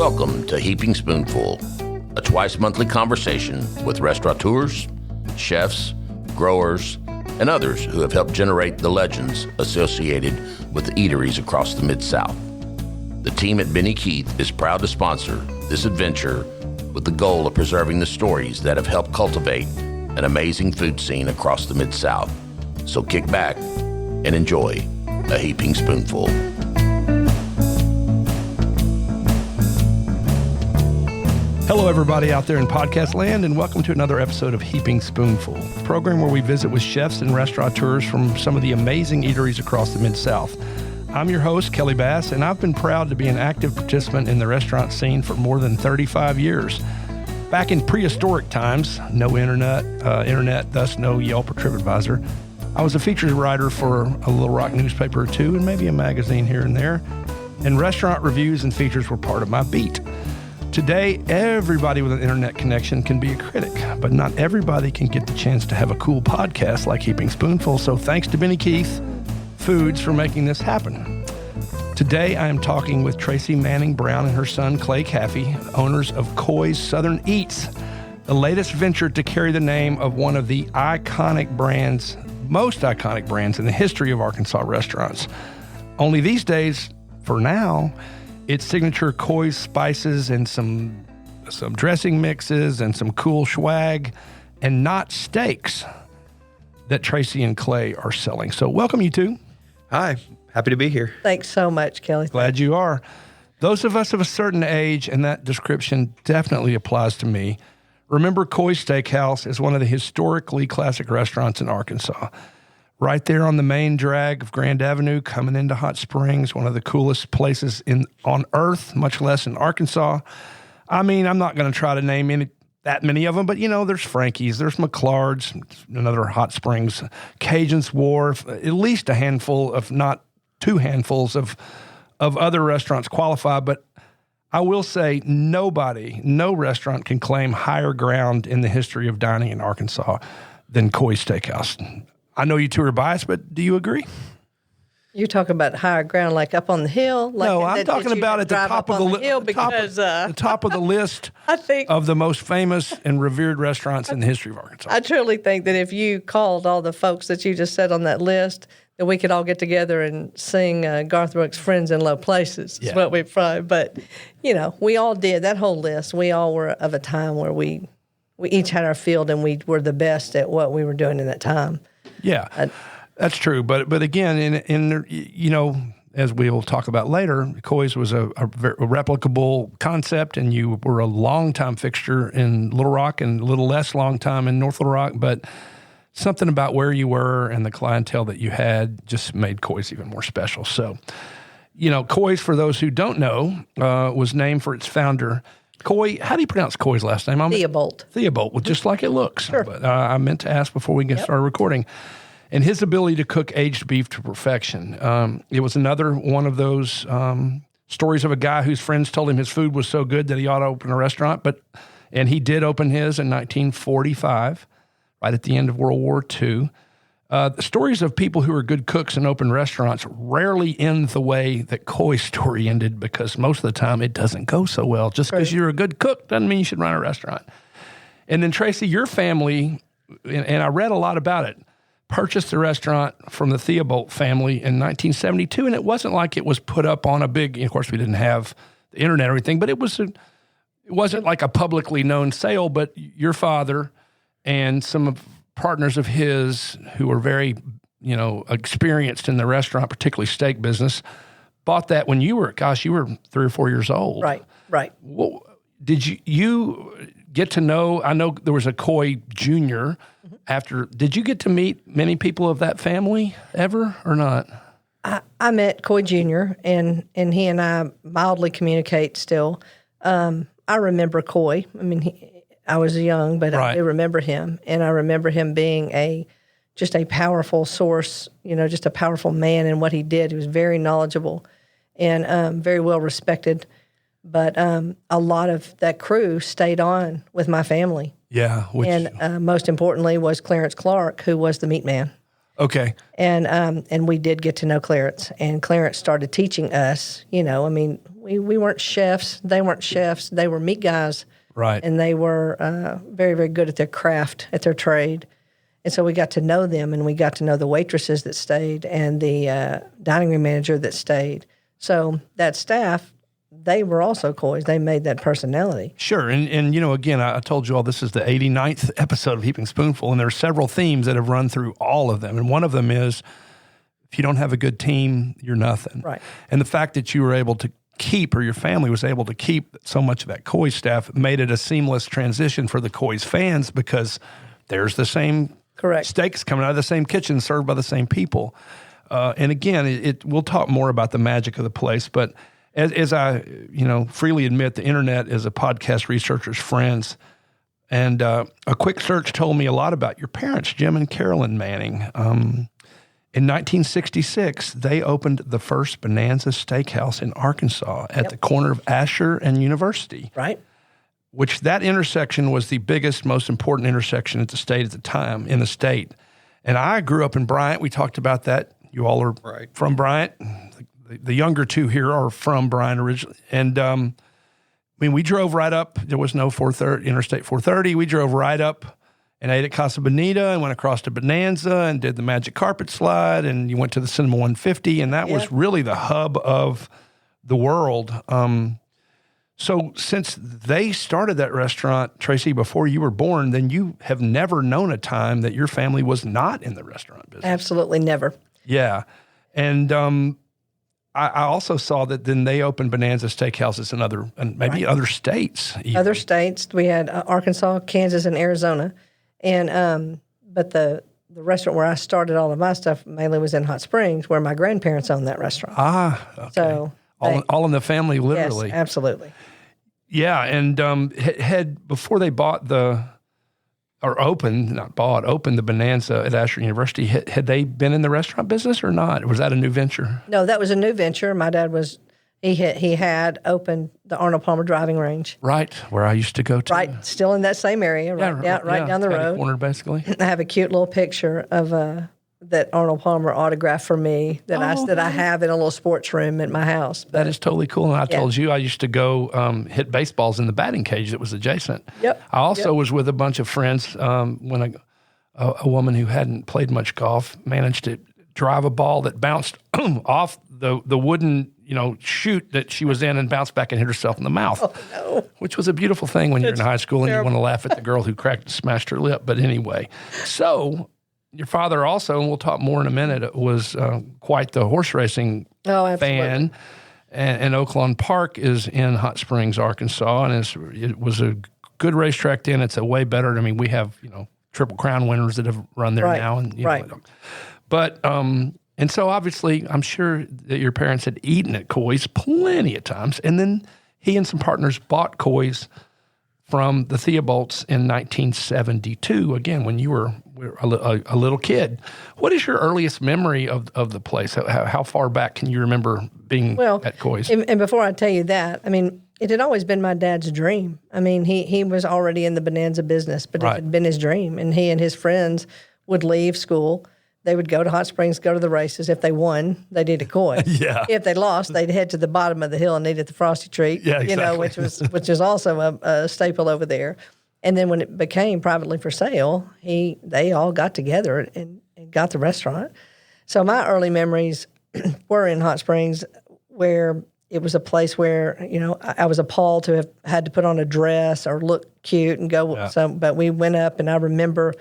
Welcome to Heaping Spoonful, a twice-monthly conversation with restaurateurs, chefs, growers, and others who have helped generate the legends associated with the eateries across the Mid-South. The team at Benny Keith is proud to sponsor this adventure with the goal of preserving the stories that have helped cultivate an amazing food scene across the Mid-South. So kick back and enjoy a Heaping Spoonful. Hello, everybody out there in podcast land, and welcome to another episode of Heaping Spoonful, a program where we visit with chefs and restaurateurs from some of the amazing eateries across the Mid-South. I'm your host, Kelly Bass, and I've been proud to be an active participant in the restaurant scene for more than 35 years. Back in prehistoric times, no internet, thus no Yelp or TripAdvisor, I was a features writer for a Little Rock newspaper or two, and maybe a magazine here and there, and restaurant reviews and features were part of my beat. Today, everybody with an internet connection can be a critic, but not everybody can get the chance to have a cool podcast like Heaping Spoonful, so thanks to Benny Keith Foods for making this happen. Today, I am talking with Tracy Manning Brown and her son, Clay Caffey, owners of Coy's Southern Eats, the latest venture to carry the name of one of the most iconic brands in the history of Arkansas restaurants. Only these days, for now, its signature Coy's spices and some dressing mixes and some cool swag and not steaks that Tracy and Clay are selling. So welcome, you two. Hi, happy to be here. Thanks so much, Kelly. Glad you are. Those of us of a certain age, and that description definitely applies to me, remember Coy's Steakhouse as one of the historically classic restaurants in Arkansas. Right there on the main drag of Grand Avenue, coming into Hot Springs, one of the coolest places on earth, much less in Arkansas. I mean, I'm not going to try to name that many of them, but, there's Frankie's, there's McLeod's, another Hot Springs, Cajun's Wharf, at least a handful, if not two handfuls of other restaurants qualify. But I will say no restaurant can claim higher ground in the history of dining in Arkansas than Coy's Steakhouse. I know you two are biased, but do you agree? You're talking about higher ground, like up on the hill? No, I'm talking about at the top of the top of the list of the most famous and revered restaurants in the history of Arkansas. I truly think that if you called all the folks that you just said on that list, that we could all get together and sing Garth Brooks' Friends in Low Places is what we'd probably. But, we all did, that whole list. We all were of a time where we each had our field and we were the best at what we were doing in that time. Yeah, that's true. But again, as we will talk about later, Coy's was a replicable concept, and you were a long-time fixture in Little Rock and a little less long-time in North Little Rock. But something about where you were and the clientele that you had just made Coy's even more special. So, Coy's, for those who don't know, was named for its founder, Coy. How do you pronounce Coy's last name? Theobald. Theobald, just like it looks. Sure. But I meant to ask before we started recording. And his ability to cook aged beef to perfection. It was another one of those stories of a guy whose friends told him his food was so good that he ought to open a restaurant. And he did open his in 1945, right at the end of World War II. The stories of people who are good cooks and open restaurants rarely end the way that Coy's story ended, because most of the time it doesn't go so well. Just because you're a good cook doesn't mean you should run a restaurant. And then, Tracy, your family, and I read a lot about it, purchased the restaurant from the Theobald family in 1972, and it wasn't like it was put up on a big, of course we didn't have the internet or anything, but it wasn't like a publicly known sale. But your father and some of partners of his who were very, experienced in the restaurant, particularly steak business, bought that when you were 3 or 4 years old. Right. Well, did you get to know, I know there was a Coy Jr. after, did you get to meet many people of that family ever or not? I met Coy Jr., and he and I mildly communicate still. I remember Coy. I mean, I was young, but I do remember him, and I remember him being just a powerful source, just a powerful man in what he did. He was very knowledgeable and very well respected. But a lot of that crew stayed on with my family. Yeah. And most importantly was Clarence Clark, who was the meat man. Okay. And we did get to know Clarence, and Clarence started teaching us. We We weren't chefs. They weren't chefs. They were meat guys. Right. And they were very, very good at their craft, at their trade. And so we got to know them, and we got to know the waitresses that stayed and the dining room manager that stayed. So that staff, they were also Coys. They made that personality. Sure. And again, I told you all this is the 89th episode of Heaping Spoonful, and there are several themes that have run through all of them. And one of them is, if you don't have a good team, you're nothing. Right. And the fact that you were able to keep, or your family was able to keep so much of that Coy staff, made it a seamless transition for the Coys fans, because there's the same steaks coming out of the same kitchen, served by the same people. And again, we'll talk more about the magic of the place, but as I, freely admit, the internet is a podcast researcher's friends. And a quick search told me a lot about your parents, Jim and Carolyn Manning. In 1966, they opened the first Bonanza Steakhouse in Arkansas at the corner of Asher and University. Right. Which that intersection was the biggest, most important intersection in the state. And I grew up in Bryant. We talked about that. You all are from Bryant. The younger two here are from Bryant originally. And we drove right up. There was no Interstate 430. We drove right up and ate at Casa Bonita and went across to Bonanza and did the Magic Carpet Slide, and you went to the Cinema 150, and that was really the hub of the world. So since they started that restaurant, Tracy, before you were born, then you have never known a time that your family was not in the restaurant business. Absolutely never. Yeah. And I also saw that then they opened Bonanza Steakhouses in other states. Even. Other states. We had Arkansas, Kansas, and Arizona. And but the restaurant where I started all of my stuff mainly was in Hot Springs, where my grandparents owned that restaurant. Okay. So all in the family, literally. Yes, absolutely. Yeah, and had before they opened the Bonanza at Asher University, had they been in the restaurant business or not? Or was that a new venture? No, that was a new venture. My dad he had opened the Arnold Palmer driving range. Right, where I used to go to. Right, still in that same area, right down the road. Corner, basically. I have a cute little picture of that Arnold Palmer autographed for me that I have in a little sports room at my house. But, that is totally cool. And I told you I used to go hit baseballs in the batting cage that was adjacent. Yep. I also was with a bunch of friends when a woman who hadn't played much golf managed to drive a ball that bounced off the wooden chute that she was in and bounced back and hit herself in the mouth. Oh, no. Which was a beautiful thing when you're in high school and you want to laugh at the girl who cracked and smashed her lip. But anyway, so your father also, and we'll talk more in a minute, was quite the horse racing fan. And Oaklawn Park is in Hot Springs, Arkansas, and it was a good racetrack then. It's a way better. I mean, we have, Triple Crown winners that have run there now. And, But, and so obviously, I'm sure that your parents had eaten at Coy's plenty of times. And then he and some partners bought Coy's from the Theobalds in 1972, again, when you were a little kid. What is your earliest memory of the place? How far back can you remember being at Coy's? And before I tell you that, I mean, it had always been my dad's dream. I mean, he was already in the Bonanza business, but it had been his dream. And he and his friends would leave school. They would go to Hot Springs, go to the races. If they won, they'd eat a Coy. Yeah. If they lost, they'd head to the bottom of the hill and eat at the Frosty Treat. Yeah, exactly. which is also a staple over there. And then when it became privately for sale, they all got together and got the restaurant. So my early memories were in Hot Springs, where it was a place where I was appalled to have had to put on a dress or look cute and go. Yeah. So, but we went up, and I remember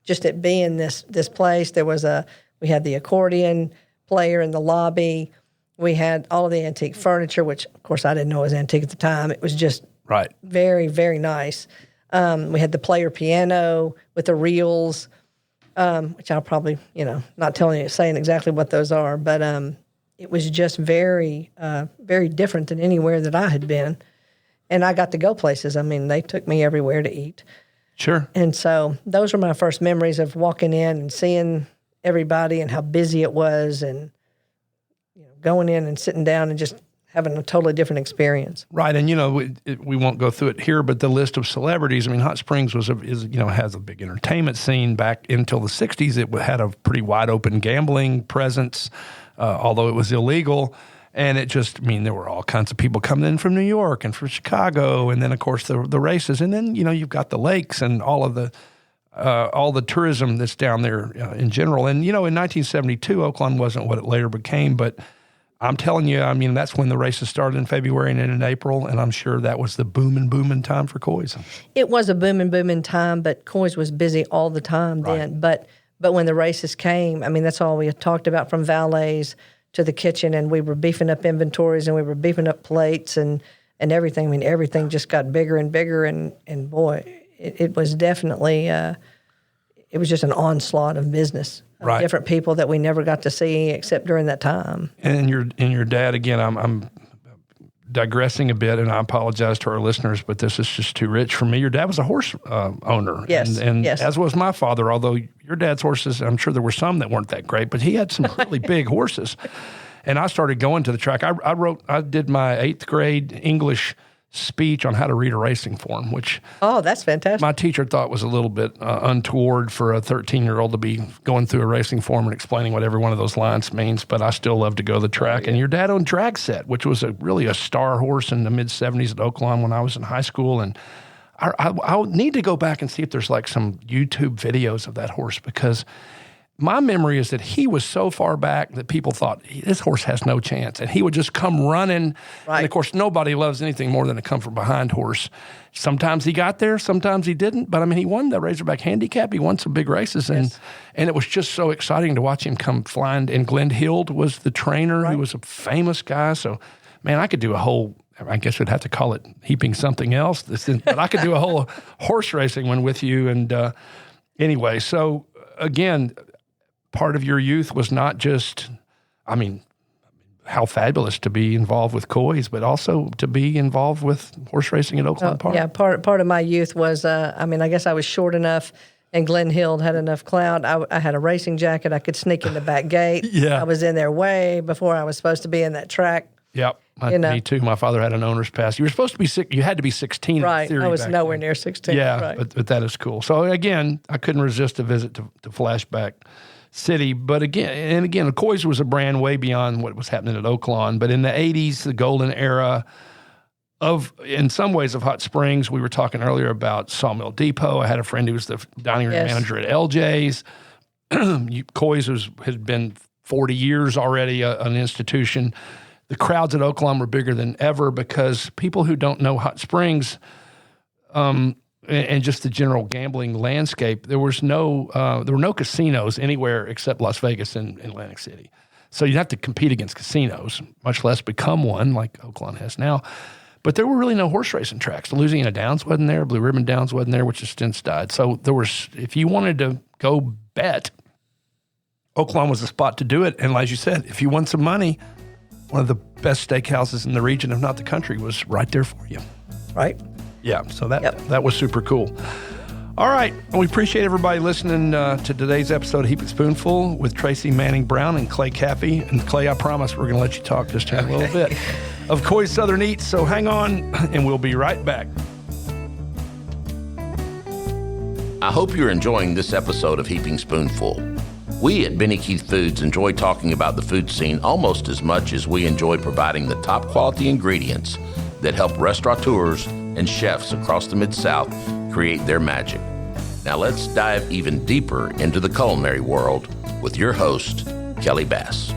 just it being this place. We had the accordion player in the lobby. We had all of the antique furniture, which of course I didn't know was antique at the time. It was just very, very nice. We had the player piano with the reels, which I'll probably, not saying exactly what those are, but it was just very, very different than anywhere that I had been. And I got to go places. I mean, they took me everywhere to eat. Sure. And so those were my first memories of walking in and seeing everybody and how busy it was, and going in and sitting down and just having a totally different experience. Right, and we won't go through it here, but the list of celebrities. I mean, Hot Springs has a big entertainment scene back until the '60s. It had a pretty wide open gambling presence, although it was illegal. And it just, there were all kinds of people coming in from New York and from Chicago, and then of course the races, and then you've got the lakes and all the tourism that's down there in general. And in 1972, Oaklawn wasn't what it later became, but I'm telling you, that's when the races started in February and in April, and I'm sure that was the booming time for Coy's. It was a booming time, but Coy's was busy all the time then. But when the races came, that's all we had talked about, from valets to the kitchen, and we were beefing up inventories and we were beefing up plates and everything. Everything just got bigger and bigger, and boy, it was definitely it was just an onslaught of business. Right. Different people that we never got to see except during that time. And your dad, again, I'm digressing a bit, and I apologize to our listeners, but this is just too rich for me. Your dad was a horse owner. Yes. And yes. As was my father, although your dad's horses, I'm sure there were some that weren't that great, but he had some really big horses. And I started going to the track. I did my 8th grade English speech on how to read a racing form, which that's fantastic. My teacher thought was a little bit untoward for a 13-year-old to be going through a racing form and explaining what every one of those lines means, but I still love to go to the track. And your dad owned Drag Set, which was really a star horse in the mid-'70s at Oaklawn when I was in high school. And I need to go back and see if there's like some YouTube videos of that horse, because my memory is that he was so far back that people thought, this horse has no chance. And he would just come running. Right. And, of course, nobody loves anything more than a come-from-behind horse. Sometimes he got there, sometimes he didn't. But, he won the Razorback Handicap. He won some big races. And it was just so exciting to watch him come flying. And Glenn Hild was the trainer, who was a famous guy. So, man, I could do a whole, I guess we'd have to call it heaping something else. But I could do a whole horse racing one with you. And anyway, so, again, part of your youth was not just, how fabulous to be involved with Coy's, but also to be involved with horse racing at Oaklawn Park. Yeah, part of my youth was, I guess I was short enough, and Glenn Hild had enough clout. I had a racing jacket. I could sneak in the back gate. Yeah. I was in there way before I was supposed to be in that track. Yep. Me too. My father had an owner's pass. You were supposed to be you had to be 16. Right. In theory I was nowhere then. Near 16. Yeah, right. but that is cool. So again, I couldn't resist a visit to Flashback City. But again, Coy's was a brand way beyond what was happening at Oaklawn. But in the 80s, the golden era in some ways of Hot Springs, we were talking earlier about Sawmill Depot. I had a friend who was the dining room manager at LJ's. Coy's had been 40 years already an institution. The crowds at Oaklawn were bigger than ever because people who don't know Hot Springs and just the general gambling landscape, there were no casinos anywhere except Las Vegas and Atlantic City. So you'd have to compete against casinos, much less become one like Oaklawn has now. But there were really no horse racing tracks. The Louisiana Downs wasn't there. Blue Ribbon Downs wasn't there, which has since died. So if you wanted to go bet, Oaklawn was the spot to do it. And as you said, if you won some money, one of the best steakhouses in the region, if not the country, was right there for you. Right. Yeah, so that was super cool. All right, we appreciate everybody listening to today's episode of Heap It Spoonful with Tracy Manning Brown and Clay Caffey. And Clay, I promise we're going to let you talk just in a little bit of Coy's Southern Eats. So hang on, and we'll be right back. I hope you're enjoying this episode of Heaping Spoonful. We at Benny Keith Foods enjoy talking about the food scene almost as much as we enjoy providing the top quality ingredients that help restaurateurs and chefs across the Mid-South create their magic. Now let's dive even deeper into the culinary world with your host, Kelly Bass.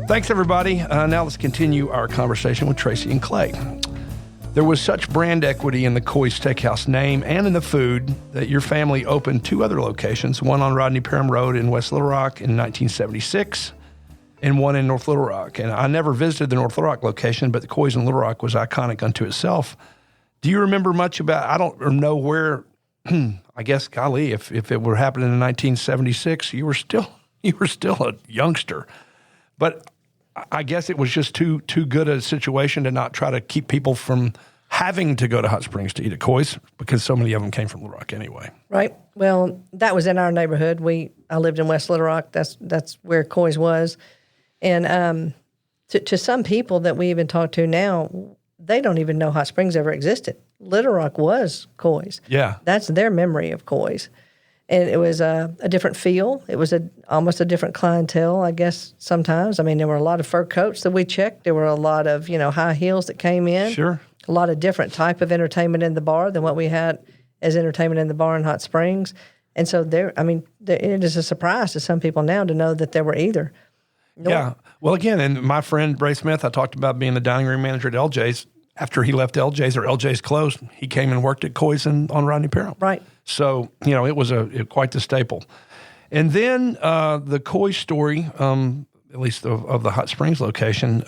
Thanks, everybody. Now let's continue our conversation with Tracy and Clay. There was such brand equity in the Coy's Steakhouse name and in the food that your family opened 2 other locations, one on Rodney Parham Road in West Little Rock in 1976 and one in North Little Rock. And I never visited the North Little Rock location, but the Coy's in Little Rock was iconic unto itself. Do you remember much about, I don't know where, I guess, golly, if it were happening in 1976, you were still a youngster. But I guess it was just too good a situation to not try to keep people from having to go to Hot Springs to eat at Coy's because so many of them came from Little Rock anyway. Right. Well, that was in our neighborhood. I lived in West Little Rock. That's where Coy's was. And to some people that we even talk to now, they don't even know Hot Springs ever existed. Little Rock was Coy's. Yeah. That's their memory of Coy's. And it was a different feel. It was almost a different clientele, I guess, sometimes. I mean, there were a lot of fur coats that we checked. There were a lot of, high heels that came in. Sure. A lot of different type of entertainment in the bar than what we had as entertainment in the bar in Hot Springs. And so it is a surprise to some people now to know that there were either. Yeah. Well, again, and my friend Ray Smith, I talked about being the dining room manager at LJ's. After he left LJ's or LJ's closed, he came and worked at Coy's on Rodney Parham. Right. So, it was quite the staple. And then the Coy story, at least of the Hot Springs location,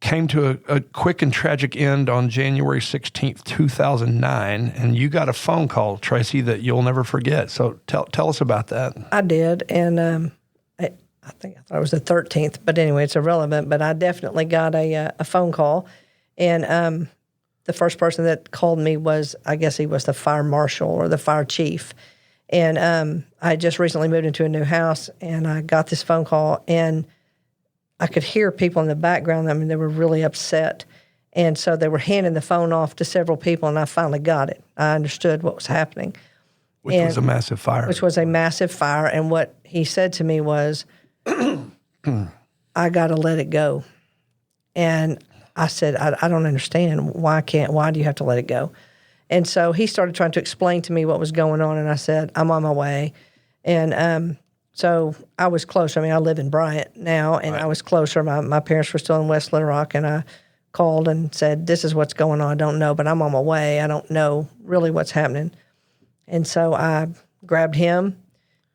came to a quick and tragic end on January 16th, 2009. And you got a phone call, Tracy, that you'll never forget. So tell us about that. I did. And I thought it was the 13th, but anyway, it's irrelevant. But I definitely got a phone call, and the first person that called me was, I guess he was the fire marshal or the fire chief, and I had just recently moved into a new house, and I got this phone call, and I could hear people in the background. I mean, they were really upset, and so they were handing the phone off to several people, and I finally got it. I understood what was happening. Which was a massive fire. Which was a massive fire, and what he said to me was, I got to let it go. And I said, I don't understand. Why do you have to let it go? And so he started trying to explain to me what was going on, and I said, I'm on my way. And so I was closer. I mean, I live in Bryant now, and I was closer. My parents were still in West Little Rock, and I called and said, this is what's going on. I don't know, but I'm on my way. I don't know really what's happening. And so I grabbed him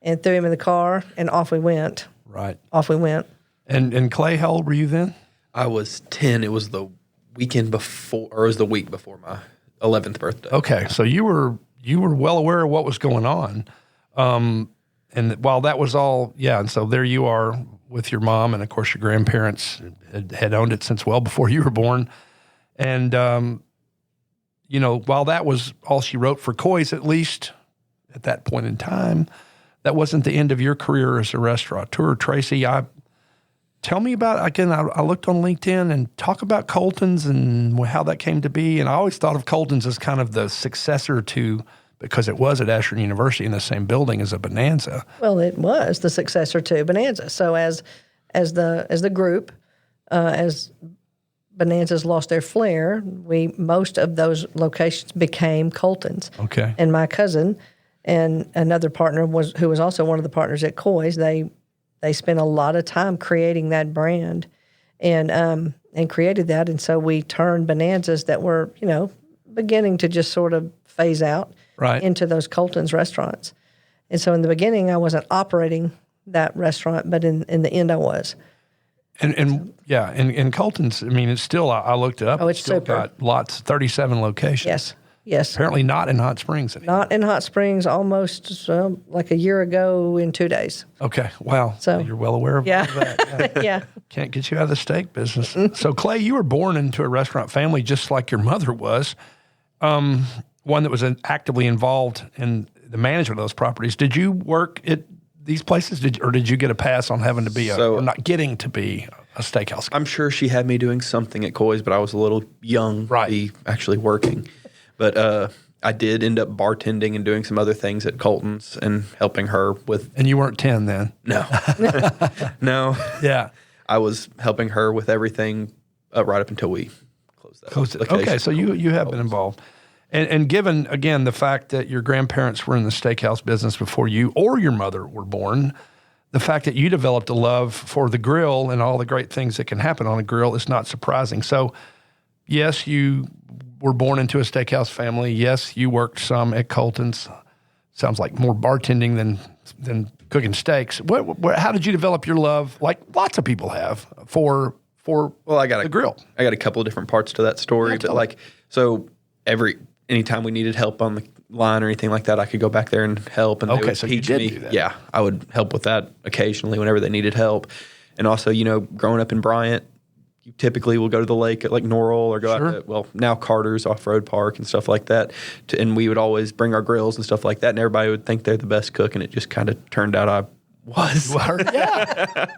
and threw him in the car, and off we went. Right. Off we went. And Clay, how old were you then? I was 10. It was the weekend before, or it was the week before my 11th birthday. Okay, so you were well aware of what was going on. And while that was all, and so there you are with your mom, and of course your grandparents had owned it since well before you were born. And, while that was all she wrote for Coy's, at least at that point in time, that wasn't the end of your career as a restaurateur. Tracy, tell me about, again, I looked on LinkedIn and talk about Colton's and how that came to be. And I always thought of Colton's as kind of the successor to, because it was at Ashland University in the same building as a Bonanza. Well, it was the successor to Bonanza. So as the group, as Bonanzas lost their flair, most of those locations became Colton's. Okay. And my cousin and another partner who was also one of the partners at Coy's, they spent a lot of time creating that brand and created that. And so we turned Bonanzas that were, beginning to just sort of phase out into those Colton's restaurants. And so in the beginning, I wasn't operating that restaurant, but in the end I was. And Colton's, I mean, it's still, I looked it up. Oh, it's still super. got 37 locations. Yes. Apparently not in Hot Springs anymore. Not in Hot Springs, almost like a year ago in 2 days. Okay. Wow. So you're well aware of that. Yeah. Can't get you out of the steak business. So, Clay, you were born into a restaurant family just like your mother was, one that was actively involved in the management of those properties. Did you work at these places, or did you get a pass on having to be or not getting to be a steakhouse guy? I'm sure she had me doing something at Coy's, but I was a little young to be actually working. But I did end up bartending and doing some other things at Colton's and helping her with. And you weren't 10 then? No. No. Yeah. I was helping her with everything right up until we closed that. Okay, so you have been involved. And given, again, the fact that your grandparents were in the steakhouse business before you or your mother were born, the fact that you developed a love for the grill and all the great things that can happen on a grill is not surprising. So, yes, you were born into a steakhouse family. Yes, you worked some at Colton's. Sounds like more bartending than cooking steaks. How did you develop your love, like lots of people have, for the grill? I got a couple of different parts to that story, anytime we needed help on the line or anything like that, I could go back there and help, and they would teach me. Do that. Yeah, I would help with that occasionally whenever they needed help. And also, growing up in Bryant, you typically will go to the lake at like Norrell or go out to, now Carter's Off-Road Park and stuff like that. And we would always bring our grills and stuff like that, and everybody would think they're the best cook, and it just kind of turned out I was. Yeah.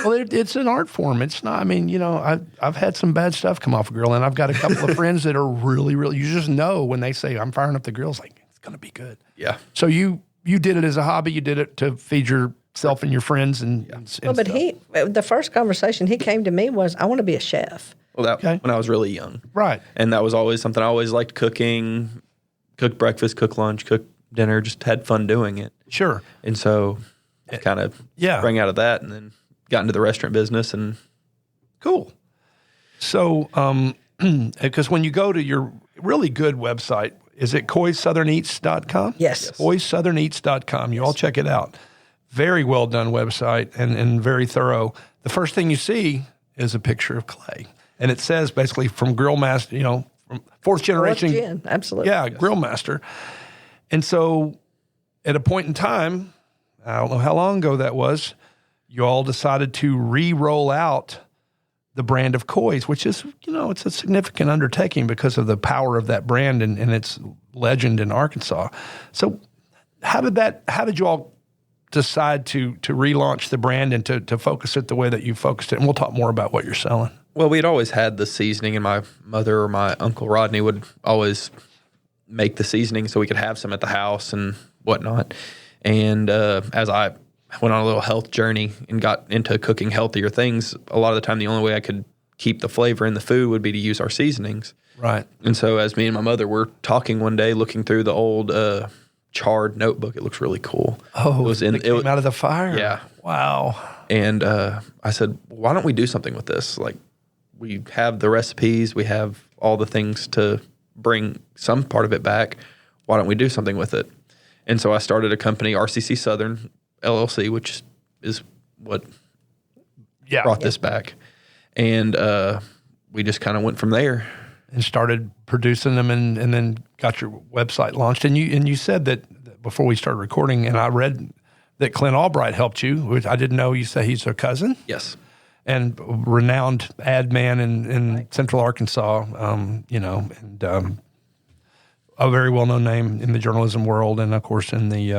Well, it's an art form. It's not, I mean, I've had some bad stuff come off a grill, and I've got a couple of friends that are really, really, you just know when they say, I'm firing up the grill, it's like, it's going to be good. Yeah. So you did it as a hobby. You did it to feed yourself and your friends and Well, but stuff. the first conversation he came to me was, I want to be a chef. Well, when I was really young. Right. And that was always something I always liked cooking, cook breakfast, cook lunch, cook dinner, just had fun doing it. Sure. And so kind of sprang out of that and then got into the restaurant business. And cool. So, because when you go to your really good website, is it koyssoutherneats.com? Yes. koyssoutherneats.com. You all check it out. Very well done website and very thorough. The first thing you see is a picture of Clay. And it says basically from grill master, from fourth generation. Absolutely. Yeah, grill master. And so at a point in time, I don't know how long ago that was, you all decided to re-roll out the brand of Coy's, which is, it's a significant undertaking because of the power of that brand and its legend in Arkansas. So how did you all decide to relaunch the brand and to focus it the way that you focused it? And we'll talk more about what you're selling. Well, we'd always had the seasoning, and my mother or my Uncle Rodney would always make the seasoning so we could have some at the house and whatnot. And as I went on a little health journey and got into cooking healthier things, a lot of the time the only way I could keep the flavor in the food would be to use our seasonings. Right. And so as me and my mother were talking one day, looking through the old charred notebook, it looks really cool. Oh, it came out of the fire? Yeah. Wow. And I said, why don't we do something with this? Like, we have the recipes, we have all the things to bring some part of it back. Why don't we do something with it? And so I started a company, RCC Southern LLC, which is what brought this back. And we just kind of went from there. And started producing them and then got your website launched. And you said that before we started recording, and I read that Clint Albright helped you, which I didn't know. You say he's a cousin? Yes. And renowned ad man in Central Arkansas, a very well-known name in the journalism world and, of course, in the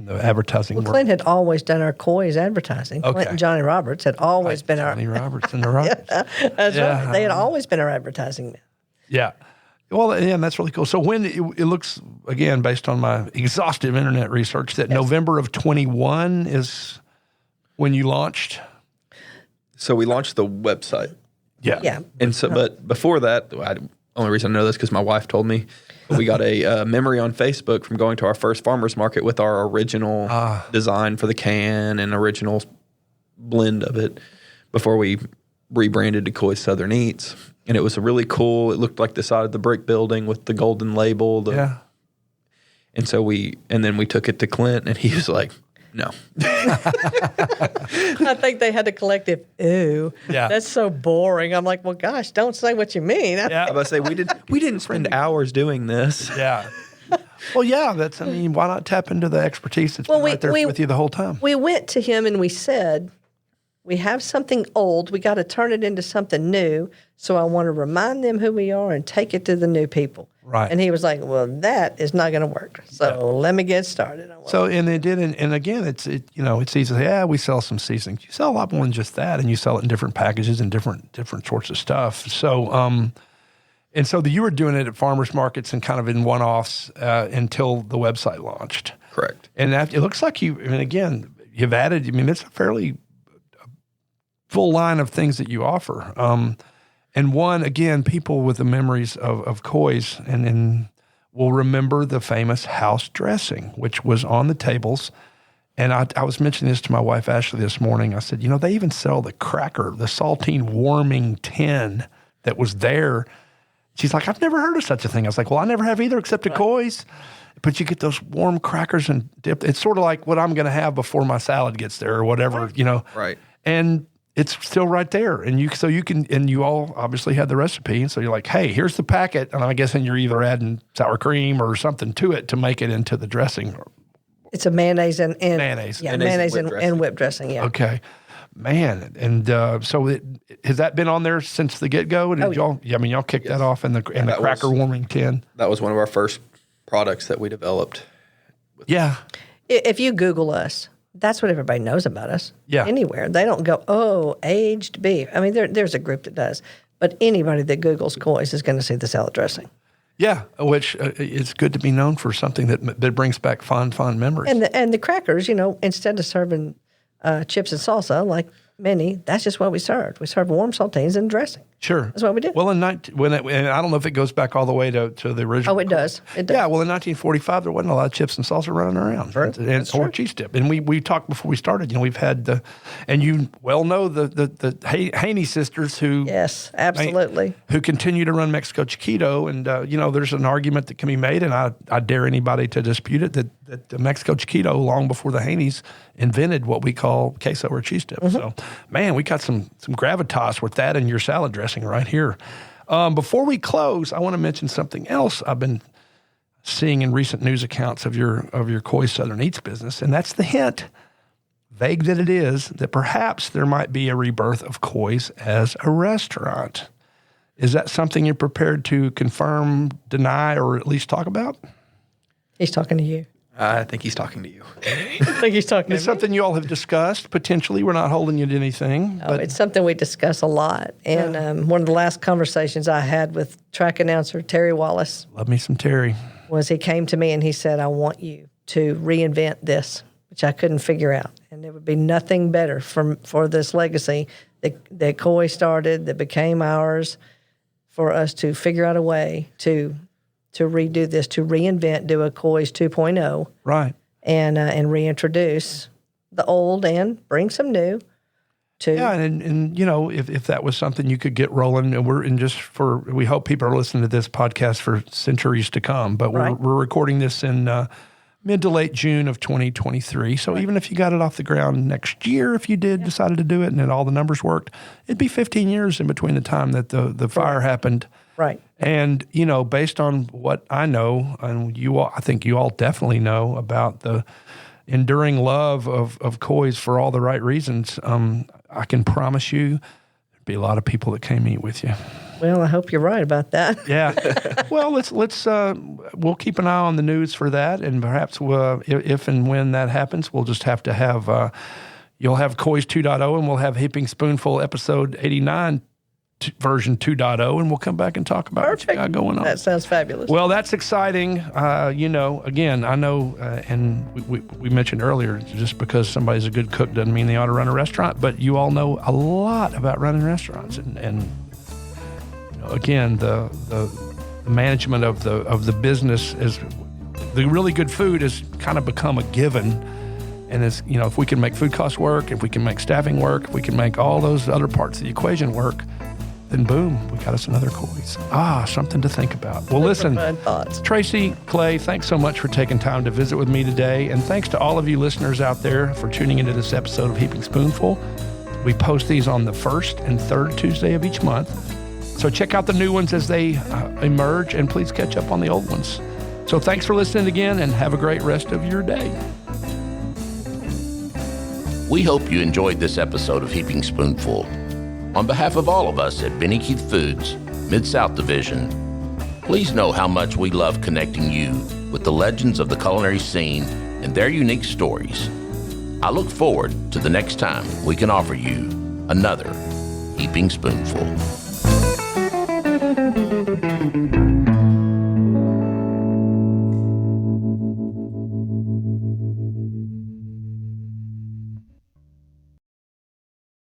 advertising world. Clint had always done our Coy's advertising. Okay. Clint and Johnny Roberts had always been Johnny Roberts and the Roberts. That's right. They had always been our advertising men. Yeah. Well, yeah, and that's really cool. So when it looks, again, based on my exhaustive internet research, that November of 21 is when you launched? So we launched the website. Yeah. And so, but before that, only reason I know this because my wife told me, we got a memory on Facebook from going to our first farmer's market with our original design for the can and original blend of it before we rebranded to Coy Southern Eats. And it was really cool. It looked like the side of the brick building with the golden label. And so then we took it to Clint, and he was like, no. I think they had a collective, ooh, that's so boring. I'm like, well, gosh, don't say what you mean. I was say we didn't spend hours doing this. Yeah. Well, yeah, why not tap into the expertise that's been right there with you the whole time? We went to him and we said, we have something old. We got to turn it into something new. So I want to remind them who we are and take it to the new people. Right. And he was like, well, that is not going to work. So let me get started. So, and they did, and again, it's easy to say, we sell some seasonings. You sell a lot more than just that, and you sell it in different packages and different sorts of stuff. So, you were doing it at farmers markets and kind of in one-offs until the website launched. Correct. And it looks like you've added, it's a fairly full line of things that you offer. And one, again, people with the memories of Coy's and will remember the famous house dressing, which was on the tables. And I was mentioning this to my wife, Ashley, this morning. I said, they even sell the cracker, the saltine warming tin that was there. She's like, I've never heard of such a thing. I was like, well, I never have either except at Coy's. But you get those warm crackers and dip. It's sort of like what I'm going to have before my salad gets there or whatever, Right. And it's still right there. And you all obviously had the recipe. And so you're like, hey, here's the packet. And I'm guessing you're either adding sour cream or something to it to make it into the dressing. It's a mayonnaise and mayonnaise. Yeah, mayonnaise and whipped dressing, yeah. Okay. Man. And so has that been on there since the get-go? Y'all kicked that off in the cracker warming tin? That was one of our first products that we developed. Yeah. If you Google us, that's what everybody knows about us. Yeah. Anywhere. They don't go, aged beef. There's a group that does. But anybody that Googles Coy's is going to see the salad dressing. Yeah, which it's good to be known for something that brings back fond memories. And the crackers, instead of serving chips and salsa like many, that's just what we served. We served warm saltines and dressing. Sure. That's what we did. Well, and I don't know if it goes back all the way to the original. Oh, it does. It does. Yeah, well, in 1945, there wasn't a lot of chips and salsa running around. Or cheese dip. And we talked before we started, we've had and you well know the Haney sisters who... Yes, absolutely. Who continue to run Mexico Chiquito. And, there's an argument that can be made, and I dare anybody to dispute it, that Mexico Chiquito, long before the Haneys, invented what we call queso or cheese dip. Mm-hmm. So, man, we got some gravitas with that in your salad dressing right here. Before we close, I want to mention something else I've been seeing in recent news accounts of your Coy Southern Eats business, and that's the hint, vague that it is, that perhaps there might be a rebirth of Coy's as a restaurant. Is that something you're prepared to confirm, deny, or at least talk about? He's talking to you. I think he's talking to you. I think he's talking to me. It's something you all have discussed, potentially. We're not holding you to anything. But it's something we discuss a lot. And one of the last conversations I had with track announcer Terry Wallace. Love me some Terry. Was he came to me and he said, I want you to reinvent this, which I couldn't figure out. And there would be nothing better for this legacy that Coy started, that became ours, for us to figure out a way to redo this, to reinvent, do a Coy's 2.0. Right. And reintroduce the old and bring some new to. Yeah, and if that was something you could get rolling, and we hope people are listening to this podcast for centuries to come, but we're recording this in mid to late June of 2023. So even if you got it off the ground next year, if you decided to do it and then all the numbers worked, it'd be 15 years in between the time that the fire happened. Right. And, based on what I know, and I think you all definitely know about the enduring love of Coy's for all the right reasons, I can promise you there'd be a lot of people that came eat with you. Well, I hope you're right about that. Yeah. Well, we'll keep an eye on the news for that, and perhaps if and when that happens, we'll just have to have, you'll have Coy's 2.0, and we'll have Heaping Spoonful episode 89 version 2.0, and we'll come back and talk about what you got going on. That sounds fabulous. Well, that's exciting. Again, I know, and we mentioned earlier, just because somebody's a good cook doesn't mean they ought to run a restaurant, but you all know a lot about running restaurants, and again, the management of the business is the really good food has kind of become a given. And it's, if we can make food costs work, if we can make staffing work, if we can make all those other parts of the equation work, then boom, we got us another Coy's. Something to think about. Well, listen, Tracy, Clay, thanks so much for taking time to visit with me today. And thanks to all of you listeners out there for tuning into this episode of Heaping Spoonful. We post these on the first and third Tuesday of each month. So check out the new ones as they emerge, and please catch up on the old ones. So thanks for listening again, and have a great rest of your day. We hope you enjoyed this episode of Heaping Spoonful. On behalf of all of us at Benny Keith Foods, Mid-South Division, please know how much we love connecting you with the legends of the culinary scene and their unique stories. I look forward to the next time we can offer you another Heaping Spoonful.